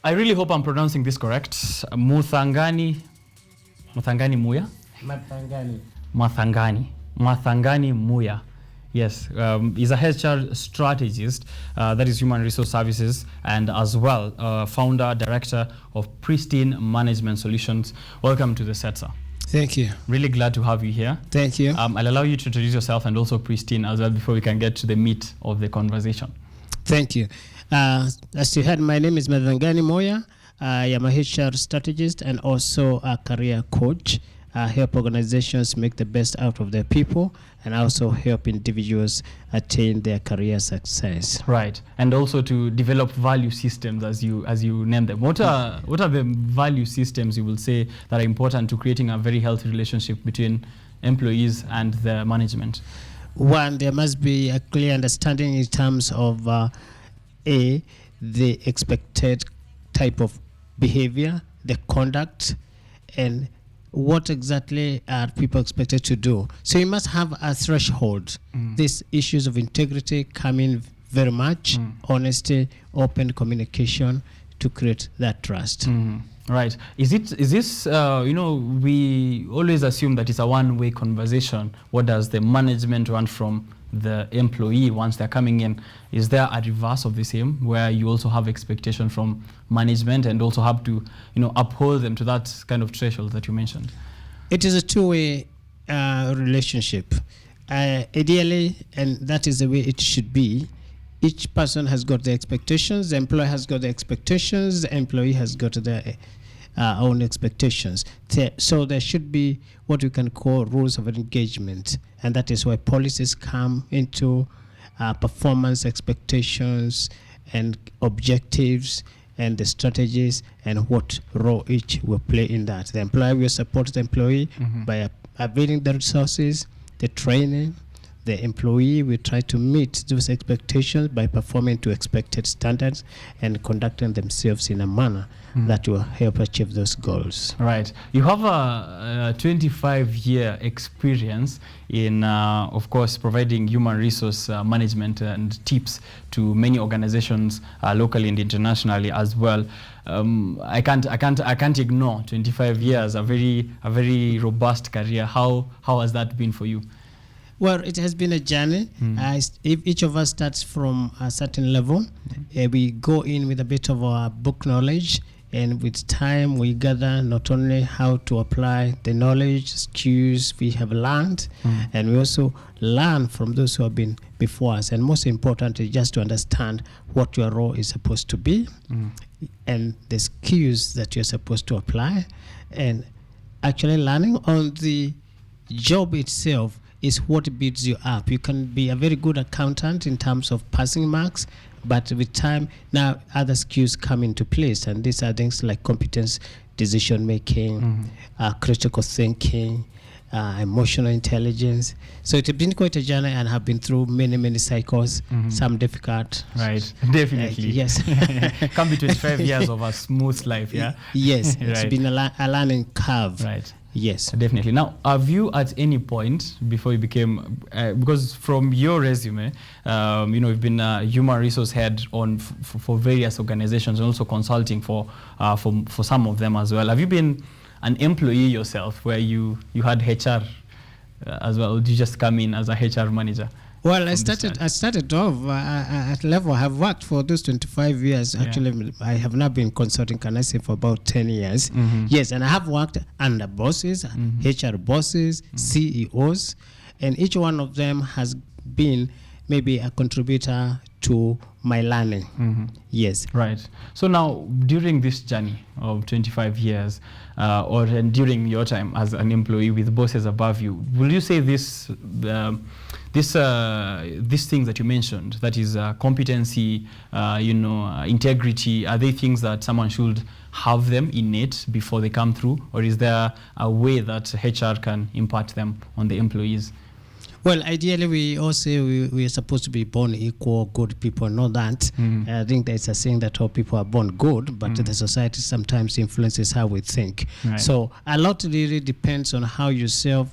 I really hope I'm pronouncing this correct. Mathangani Muya? Mathangani Muya. Yes, he's a HR strategist, that is Human Resource Services, and as well, founder, director of Pristine Management Solutions. Welcome to the set, sir. Thank you. Really glad to have you here. Thank you. I'll allow you to introduce yourself and also Pristine as well before we can get to the meat of the conversation. Thank you. As you heard, my name is Mathangani Muya. I am a HR strategist and also a career coach. I help organizations make the best out of their people, and I also help individuals attain their career success. Right, and also to develop value systems, as you name them. What are the value systems you will say that are important to creating a very healthy relationship between employees and the management? One, there must be a clear understanding in terms of the expected type of behavior, the conduct, and what exactly are people expected to do. So you must have a threshold. These issues of integrity come in very much, honesty, open communication to create that trust. Right. Is this, we always assume that it's a one-way conversation. What does the management want from the employee once they're coming in? Is there a reverse of the same, where you also have expectation from management and also have to, uphold them to that kind of threshold that you mentioned? It is a two-way relationship. Ideally, and that is the way it should be, each person has got their expectations, the employer has got their expectations, the employee has got their own expectations. So there should be what we can call rules of engagement, and that is why policies come into performance expectations and objectives and the strategies and what role each will play in that. The employer will support the employee by availing the resources, the training. The employee will try to meet those expectations by performing to expected standards and conducting themselves in a manner that will help achieve those goals. Right. You have a 25-year experience in, of course, providing human resource management and tips to many organizations locally and internationally as well. I can't ignore 25 years, a very robust career. How has that been for you? Well, it has been a journey. If each of us starts from a certain level, we go in with a bit of our book knowledge, and with time we gather not only how to apply the knowledge, skills we have learned, and we also learn from those who have been before us. And most importantly, just to understand what your role is supposed to be and the skills that you're supposed to apply, and actually learning on the job itself is what builds you up. You can be a very good accountant in terms of passing marks, but with time, now other skills come into place, and these are things like competence, decision making, critical thinking, emotional intelligence. So it's been quite a journey, and have been through many cycles, some difficult. Right, definitely. Yes. Can't be 25 years of a smooth life, yeah? Yes, it's been a learning curve. Right. Yes, definitely. Now, have you at any point before you became, because from your resume, you've been a human resource head for various organizations and also consulting for some of them as well. Have you been an employee yourself, where you had HR as well? Or did you just come in as a HR manager? Well, I started off at level. I have worked for those 25 years. Actually, I have not been consulting, can I say, for about 10 years. Yes, and I have worked under bosses, HR bosses, CEOs, and each one of them has been maybe a contributor to my learning. Yes. Right. So now, during this journey of 25 years, and during your time as an employee with bosses above you, will you say these things that you mentioned, that is competency, integrity, are they things that someone should have them innate before they come through, or is there a way that HR can impart them on the employees? Well, ideally, we all say we are supposed to be born equal, good people, not that. I think there's a saying that all people are born good, but the society sometimes influences how we think. Right. So a lot really depends on how yourself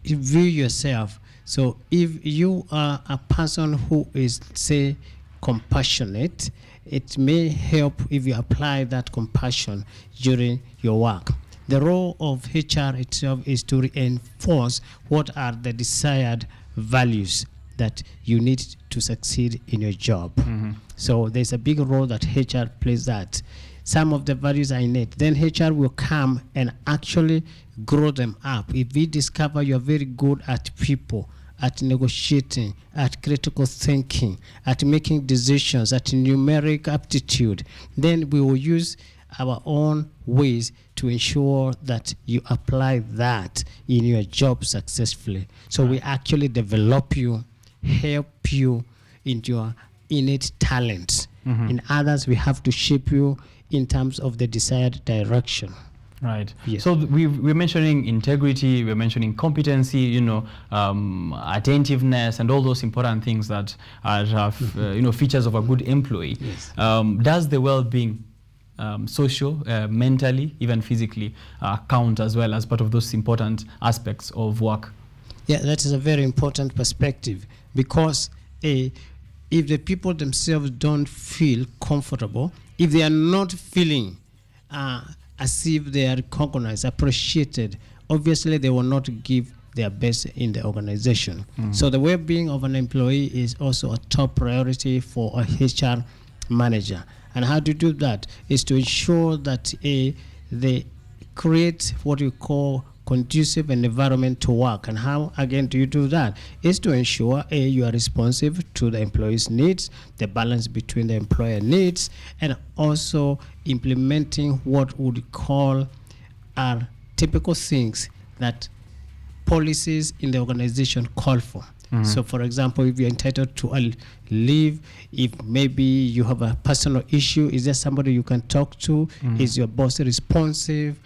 view yourself. So if you are a person who is, say, compassionate, it may help if you apply that compassion during your work. The role of HR itself is to reinforce what are the desired values that you need to succeed in your job. So there's a big role that HR plays that. Some of the values are innate. Then HR will come and actually grow them up. If we discover you're very good at people, at negotiating, at critical thinking, at making decisions, at numeric aptitude, then we will use our own ways to ensure that you apply that in your job successfully. So we actually develop you, help you into your innate talents. In others, we have to shape you in terms of the desired direction. Right. Yes. So we're mentioning integrity, we're mentioning competency, attentiveness, and all those important things that are, features of a good employee. Yes. Does the well-being, social, mentally, even physically, count as well as part of those important aspects of work? Yeah, that is a very important perspective, because if the people themselves don't feel comfortable, if they are not feeling as if they are recognized, appreciated, obviously they will not give their best in the organization. So the well-being of an employee is also a top priority for a HR manager. And how to do that is to ensure that they create what you call conducive environment to work. And how, again, do you do that? Is to ensure you are responsive to the employee's needs, the balance between the employer needs, and also implementing what would call are typical things that policies in the organization call for. So, for example, if you're entitled to a leave, if maybe you have a personal issue, is there somebody you can talk to? Is your boss responsive?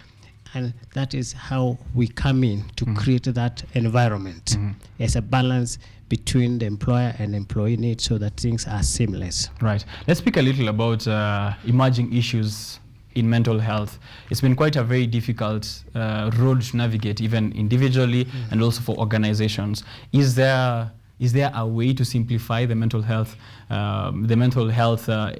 And that is how we come in to create that environment as a balance between the employer and employee needs, so that things are seamless. Right. Let's speak a little about emerging issues in mental health. It's been quite a very difficult road to navigate, even individually and also for organizations. Is there a way to simplify the mental health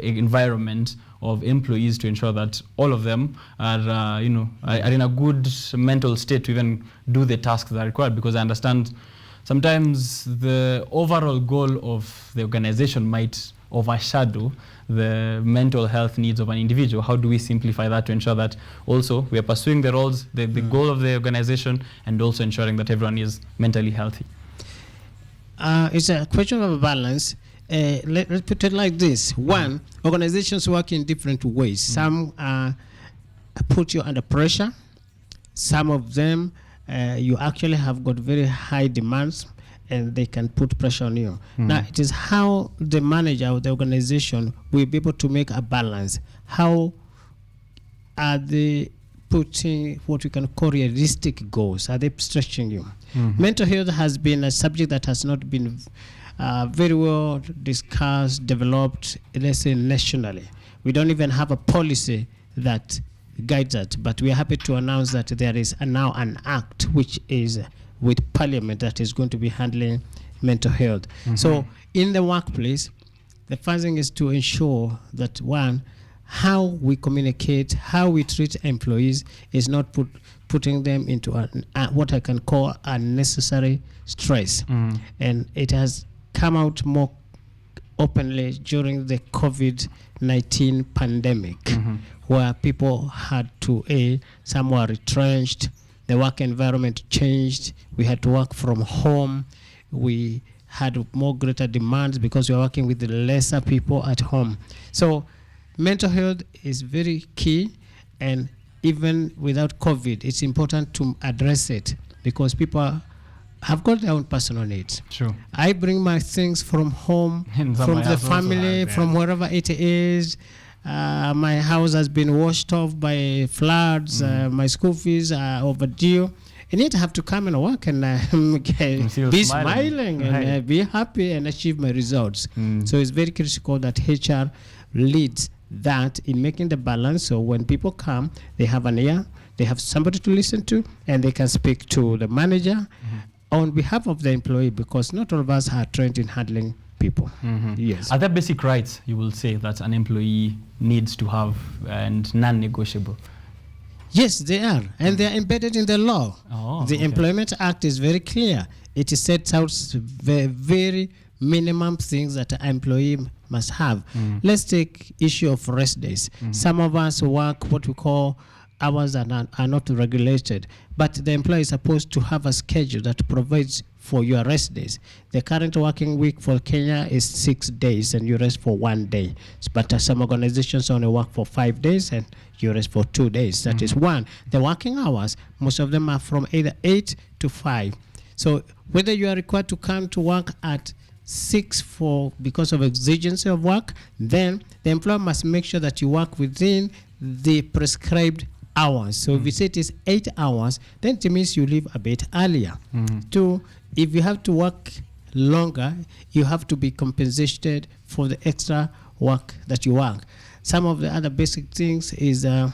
environment of employees to ensure that all of them are in a good mental state to even do the tasks that are required? Because I understand sometimes the overall goal of the organization might overshadow the mental health needs of an individual. How do we simplify that to ensure that also we are pursuing the roles, the goal of the organization, and also ensuring that everyone is mentally healthy? It's a question of a balance. Let's put it like this. One, organizations work in different ways. Some put you under pressure. Some of them, you actually have got very high demands, and they can put pressure on you. Now, it is how the manager of the organization will be able to make a balance. How are they putting what we can call realistic goals? Are they stretching you? Mental health has been a subject that has not been very well discussed, developed, let's say, nationally. We don't even have a policy that guides that, but we are happy to announce that there is now an act which is with Parliament that is going to be handling mental health. So in the workplace, the first thing is to ensure that, one, how we communicate, how we treat employees is not putting them into what I can call unnecessary stress. And it has come out more openly during the COVID-19 pandemic, where people had to, some were retrenched, the work environment changed, we had to work from home, we had more greater demands because we are working with lesser people at home. So mental health is very key, and even without COVID, it's important to address it because people have got their own personal needs. True. I bring my things from home, And from the family, from wherever it is. My house has been washed off by floods. My school fees are overdue. And yet I have to come and work and be smiling and be happy and achieve my results. So it's very critical that HR leads that in making the balance. So when people come, they have an ear, they have somebody to listen to, and they can speak to the manager on behalf of the employee, because not all of us are trained in handling people. Yes. Are there basic rights you will say that an employee needs to have and non-negotiable? Yes, they are, and they are embedded in the law. The Employment Act is very clear. It sets out very minimum things that an employee must have. Let's take issue of rest days. Some of us work what we call hours that are not regulated, but the employer is supposed to have a schedule that provides for your rest days. The current working week for Kenya is 6 days and you rest for 1 day. But some organizations only work for 5 days and you rest for 2 days. That is one. The working hours, most of them are from either 8 to 5. So whether you are required to come to work at 6 because of exigency of work, then the employer must make sure that you work within the prescribed hours. So if you say it is 8 hours, then it means you leave a bit earlier. Two, if you have to work longer, you have to be compensated for the extra work that you work. Some of the other basic things is the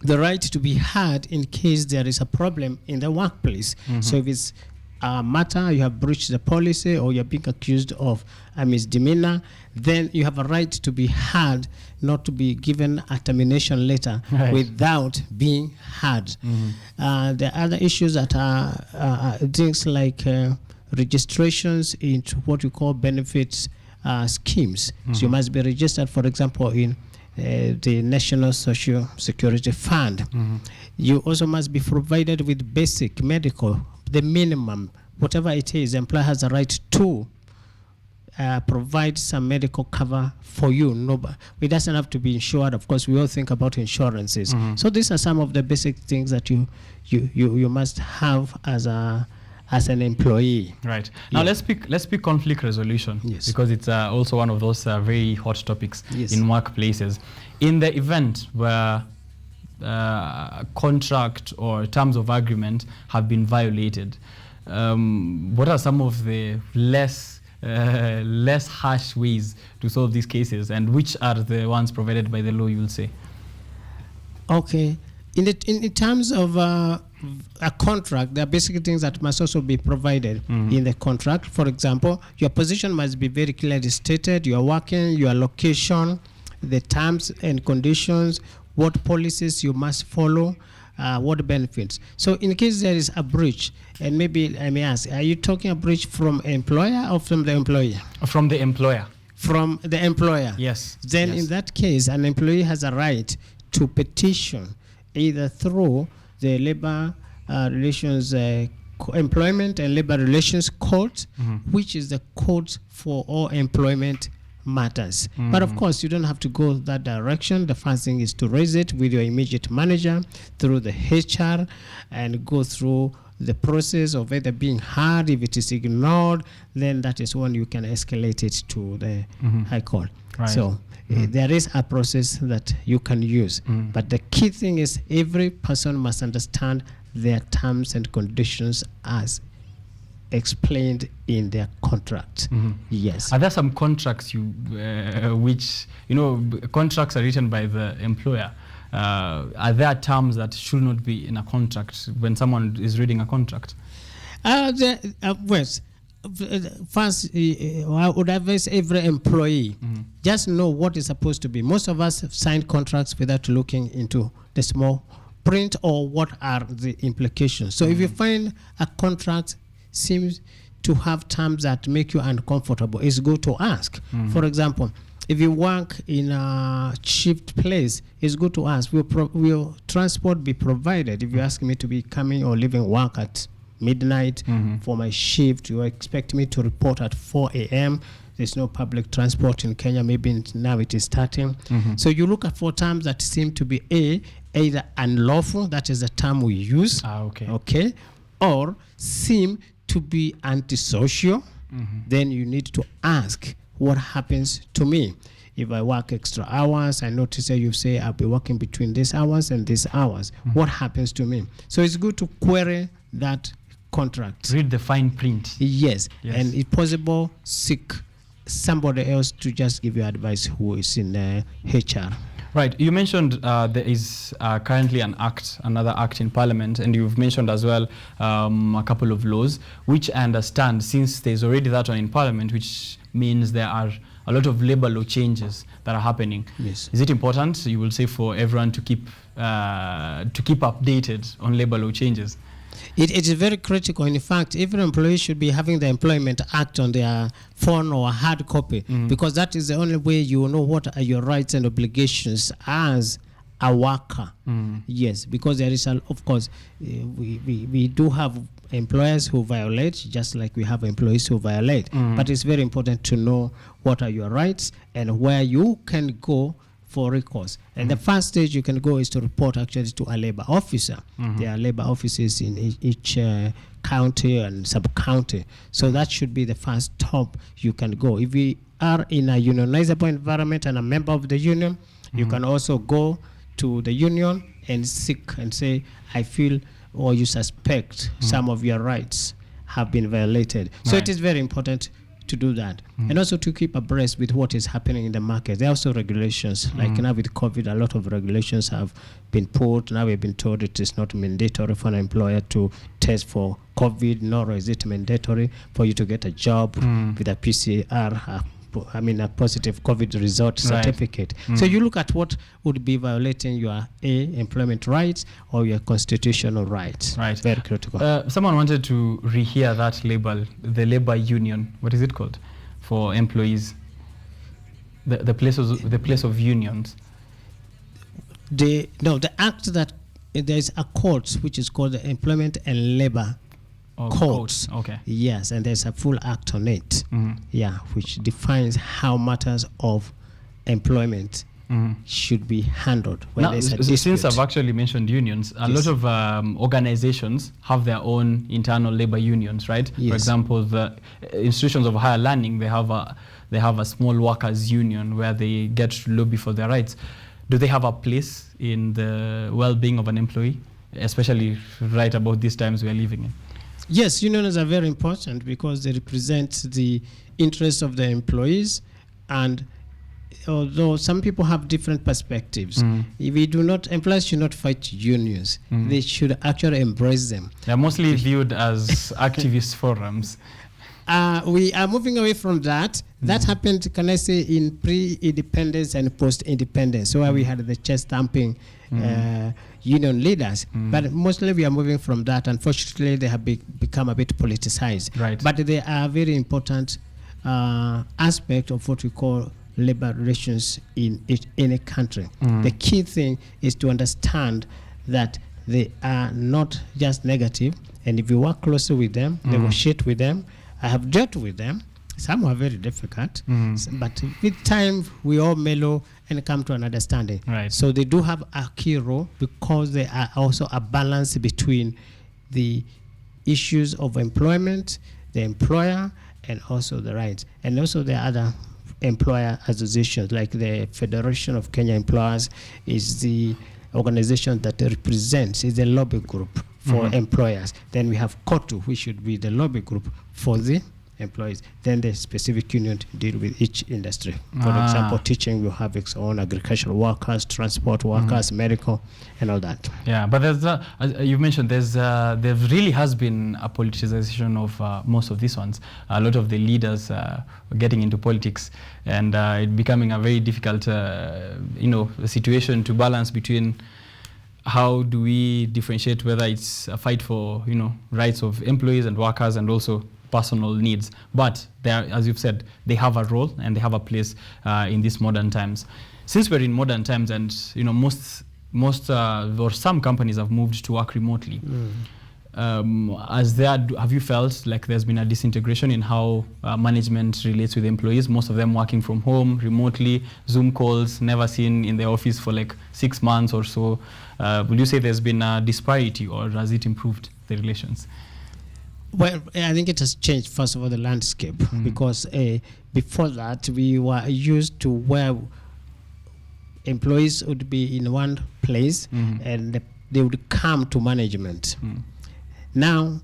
right to be heard in case there is a problem in the workplace. So if it's a matter, you have breached the policy or you're being accused of a misdemeanor, then you have a right to be heard, not to be given a termination letter without being heard. The other issues that are things like registrations into what we call benefits schemes. So you must be registered, for example, in the National Social Security Fund. You also must be provided with basic medical, the minimum, whatever it is. The employer has a right to provide some medical cover for you. No, it doesn't have to be insured. Of course, we all think about insurances. So these are some of the basic things that you must have as an employee. Right. Now let's speak conflict resolution, because it's also one of those very hot topics in workplaces. In the event where contract or terms of agreement have been violated, what are some of the less harsh ways to solve these cases, and which are the ones provided by the law, you will say? Okay. In terms of a contract, there are basic things that must also be provided in the contract. For example, your position must be very clearly stated, your working, your location, the terms and conditions, what policies you must follow, what benefits. So in case there is a breach, and maybe I may ask, are you talking a breach from employer or from the employee? From the employer. From the employer? Yes. Then in that case, an employee has a right to petition either through the labor relations employment and labor relations court, which is the court for all employment matters. But of course, you don't have to go that direction. The first thing is to raise it with your immediate manager through the HR and go through the process of either being heard. If it is ignored, then that is when you can escalate it to the High Court. Right. So there is a process that you can use. But the key thing is every person must understand their terms and conditions as explained in their contract. Yes. Are there some contracts which, contracts are written by the employer? Are there terms that should not be in a contract when someone is reading a contract? First, I would advise every employee just know what is supposed to be. Most of us have signed contracts without looking into the small print or what are the implications. So if you find a contract seems to have terms that make you uncomfortable, it's good to ask. For example, if you work in a shift place, it's good to ask, will transport be provided? If you ask me to be coming or leaving work at midnight for my shift, you expect me to report at 4 a.m. There's no public transport in Kenya. Maybe now it is starting. So you look for terms that seem to be either unlawful, that is the term we use, okay, or seem to be antisocial. Then you need to ask, what happens to me if I work extra hours? I notice that you say I'll be working between these hours and these hours. What happens to me? So it's good to query that contract. Read the fine print. Yes. And if possible, seek somebody else to just give you advice who is in HR. Right. You mentioned there is currently another act in Parliament, and you've mentioned as well a couple of laws, which I understand, since there's already that one in Parliament, which means there are a lot of labor law changes that are happening. Yes. Is it important, you will say, for everyone to keep updated on labor law changes? It is very critical. In fact, every employee should be having the Employment Act on their phone or hard copy, because that is the only way you will know what are your rights and obligations as a worker. Yes, because there is, of course, we do have employers who violate, just like we have employees who violate. But it's very important to know what are your rights and where you can go for recourse. And the first stage you can go is to report actually to a labor officer. There are labor offices in each county and sub-county. So that should be the first stop you can go. If we are in a unionizable environment and a member of the union, you can also go to the union and seek and say, I feel or you suspect some of your rights have been violated. So it is very important to do that, and also to keep abreast with what is happening in the market. There are also regulations, like now with COVID, a lot of regulations have been put. Now we've been told it is not mandatory for an employer to test for COVID, nor is it mandatory for you to get a job with a PCR, a positive COVID result certificate. So you look at what would be violating your employment rights or your constitutional rights. Right. Very critical. Someone wanted to rehear that label, the labor union. What is it called for employees? The place of unions. The act that there is a court which is called the Employment and Labor Courts. Okay. Yes, and there's a full act on it. Yeah, which defines how matters of employment should be handled when now, there's a dispute. Since I've actually mentioned unions, a lot of organizations have their own internal labor unions, right? Yes. For example, the institutions of higher learning, they have a small workers union where they get to lobby for their rights. Do they have a place in the well-being of an employee, especially right about these times we are living in? Yes, unions are very important because they represent the interests of the employees, and although some people have different perspectives, if we do not, employers should not fight unions. They should actually embrace them. They're mostly viewed as activist forums. We are moving away from that. That happened, can I say, in pre-independence and post-independence, so where we had the chest thumping union leaders. But mostly we are moving from that. Unfortunately, they have become a bit politicized. Right. But they are a very important aspect of what we call labor relations in any country. The key thing is to understand that they are not just negative, and if you work closely with them, negotiate with them. I have dealt with them. Some are very difficult, but with time we all mellow and come to an understanding. Right. So they do have a key role because they are also a balance between the issues of employment, the employer, and also the rights. And also the other employer associations, like the Federation of Kenya Employers is the organization that represents, is the lobby group for employers. Then we have KUTV, which should be the lobby group for the employees. Then the specific union deal with each industry. For example, teaching will have its own, agricultural workers, transport workers, medical, and all that. Yeah, but there's as you mentioned, there really has been a politicization of most of these ones. A lot of the leaders getting into politics, and it becoming a very difficult, situation to balance between how do we differentiate whether it's a fight for rights of employees and workers and also personal needs. But they are, as you've said, they have a role and they have a place in these modern times. Since we're in modern times, and most or some companies have moved to work remotely. Have you felt like there's been a disintegration in how management relates with employees? Most of them working from home, remotely, Zoom calls, never seen in the office for like 6 months or so. Would you say there's been a disparity, or has it improved the relations? Well, I think it has changed, first of all, the landscape, because before that, we were used to where employees would be in one place and they would come to management. Now,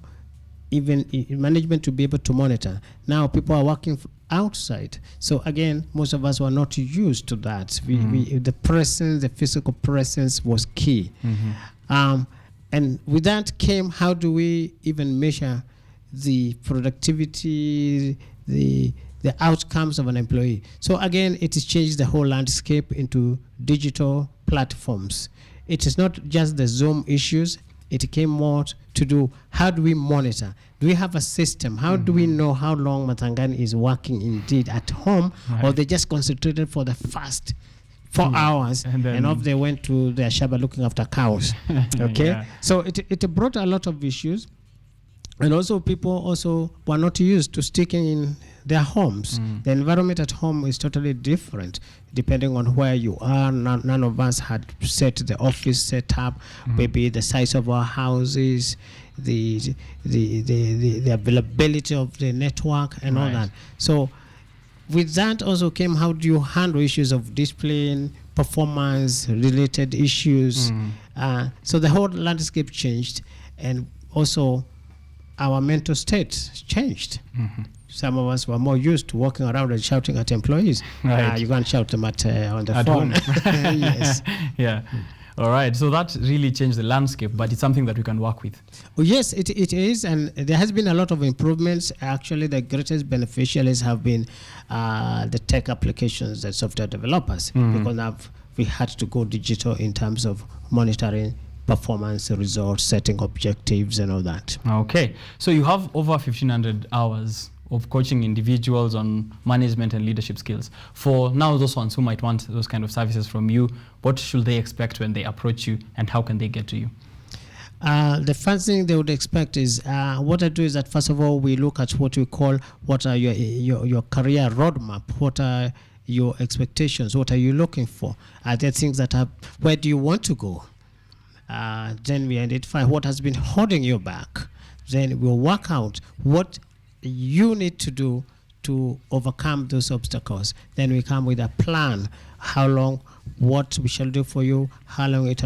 even management to be able to monitor. Now people are working outside. So again, most of us were not used to that. The presence, the physical presence was key. And with that came, how do we even measure the productivity, the outcomes of an employee? So again, it has changed the whole landscape into digital platforms. It is not just the Zoom issues. It came more to do, how do we monitor? Do we have a system? How do we know how long Mathangani is working indeed at home, or they just concentrated for the first 4 hours and off they went to their shaba looking after cows? Okay, so it brought a lot of issues. And also people also were not used to sticking in their homes. The environment at home is totally different depending on where you are. None of us had set the office set up, maybe the size of our houses, the availability of the network and all that. So with that also came, how do you handle issues of discipline, performance related issues? So the whole landscape changed, and also our mental state changed. Some of us were more used to walking around and shouting at employees. You can't shout them on the phone. Yes. All right. So that really changed the landscape, but it's something that we can work with. Oh, yes, it is. And there has been a lot of improvements. Actually, the greatest beneficiaries have been the tech applications, the software developers, because now we had to go digital in terms of monitoring performance results, setting objectives and all that. Okay, so you have over 1,500 hours of coaching individuals on management and leadership skills. For now, those ones who might want those kind of services from you, what should they expect when they approach you, and how can they get to you? The first thing they would expect is, what I do is that first of all, we look at what we call, what are your career roadmap, what are your expectations, what are you looking for? Are there things that are, where do you want to go? Then we identify what has been holding you back. Then we'll work out what you need to do to overcome those obstacles. Then we come with a plan, how long, what we shall do for you, how long it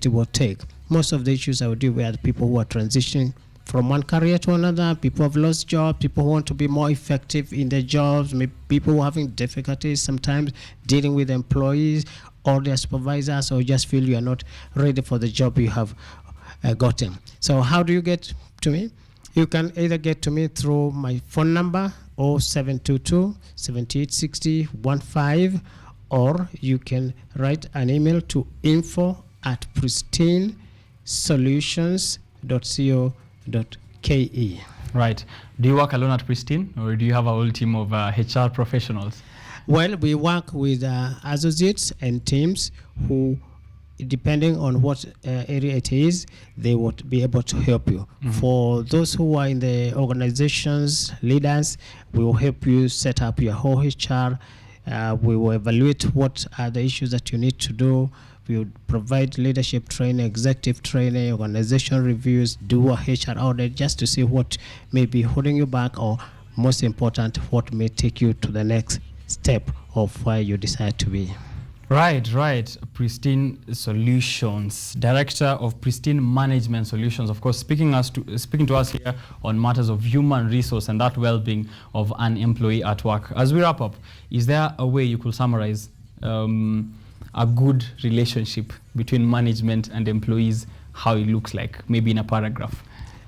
will take. Most of the issues I will deal with are the people who are transitioning from one career to another, people who have lost jobs, people who want to be more effective in their jobs, maybe people who are having difficulties sometimes dealing with employees or their supervisors, or just feel you are not ready for the job you have gotten. So how do you get to me? You can either get to me through my phone number 0722 786015, or you can write an email to info@pristinesolutions.co.ke. Right. Do you work alone at Pristine, or do you have a whole team of HR professionals? Well, we work with associates and teams who, depending on what area it is, they would be able to help you. For those who are in the organizations, leaders, we will help you set up your whole HR. We will evaluate what are the issues that you need to do. We will provide leadership training, executive training, organization reviews, do a HR audit just to see what may be holding you back, or most important, what may take you to the next step of where you decide to be. Right. Pristine Solutions, Director of Pristine Management Solutions, of course, speaking to us here on matters of human resource and that well-being of an employee at work. As we wrap up, is there a way you could summarize a good relationship between management and employees, how it looks like, maybe in a paragraph?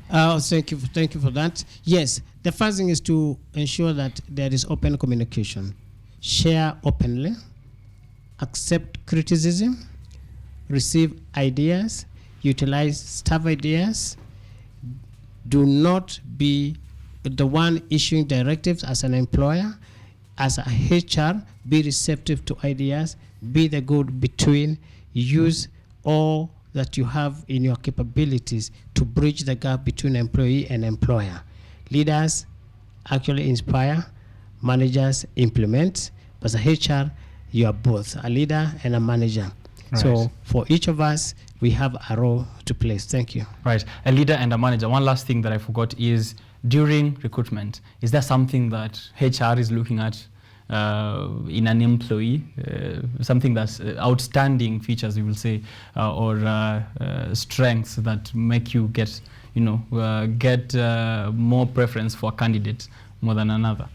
Thank you for that. Yes, the first thing is to ensure that there is open communication. Share openly, accept criticism, receive ideas, utilize staff ideas. Do not be the one issuing directives as an employer. As a HR, be receptive to ideas, be the go-between, use all that you have in your capabilities to bridge the gap between employee and employer. Leaders actually inspire, managers implement, but as a HR, you are both a leader and a manager. Right. So for each of us, we have a role to play. Thank you. Right, a leader and a manager. One last thing that I forgot is, during recruitment, is there something that HR is looking at in an employee, something that's outstanding features, you will say, or strengths that make you get get more preference for a candidate more than another?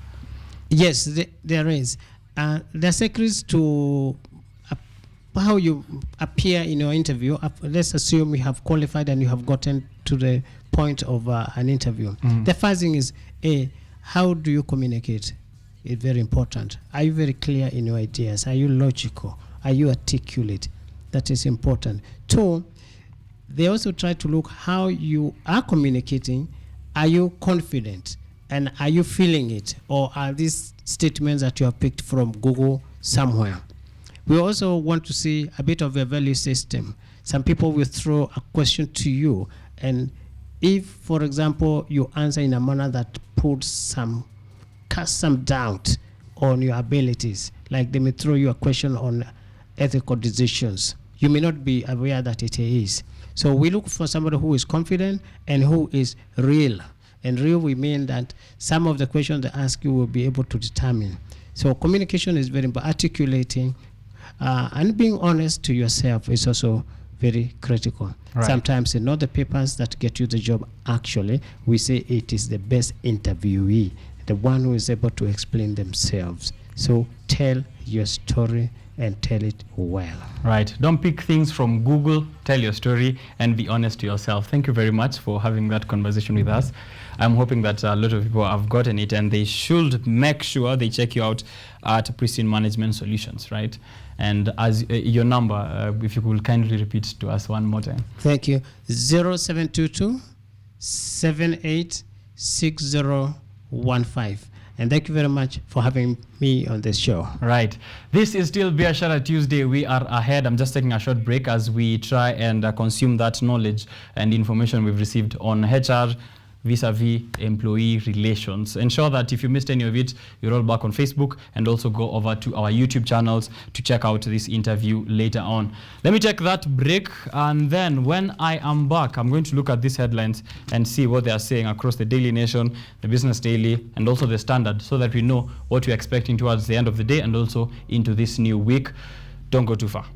Yes, there is. The secrets to how you appear in your interview. Let's assume you have qualified and you have gotten to the point of an interview. The first thing is, how do you communicate? It's very important. Are you very clear in your ideas? Are you logical? Are you articulate? That is important. 2, they also try to look how you are communicating. Are you confident? And are you feeling it? Or are these statements that you have picked from Google somewhere? We also want to see a bit of a value system. Some people will throw a question to you, and if, for example, you answer in a manner that casts some doubt on your abilities, like they may throw you a question on ethical decisions, you may not be aware that it is. So we look for somebody who is confident and who is real. And real, we mean that some of the questions they ask you will be able to determine. So communication is very important. Articulating and being honest to yourself is also very critical. Right. Sometimes it's not the papers that get you the job. Actually, we say it is the best interviewee, the one who is able to explain themselves. So tell your story and tell it well. Right. Don't pick things from Google. Tell your story and be honest to yourself. Thank you very much for having that conversation with us. I'm hoping that a lot of people have gotten it, and they should make sure they check you out at Pristine Management Solutions, right? And as your number, if you could kindly repeat to us one more time. Thank you. 0722 786015. And thank you very much for having me on this show. Right. This is still Biashara Tuesday. We are ahead. I'm just taking a short break as we try and consume that knowledge and information we've received on HR vis-a-vis employee relations. Ensure that if you missed any of it, you roll back on Facebook and also go over to our YouTube channels to check out this interview later on. Let me take that break, and then when I am back, I'm going to look at these headlines and see what they are saying across the Daily Nation, the Business Daily, and also the Standard, so that we know what we're expecting towards the end of the day and also into this new week. Don't go too far.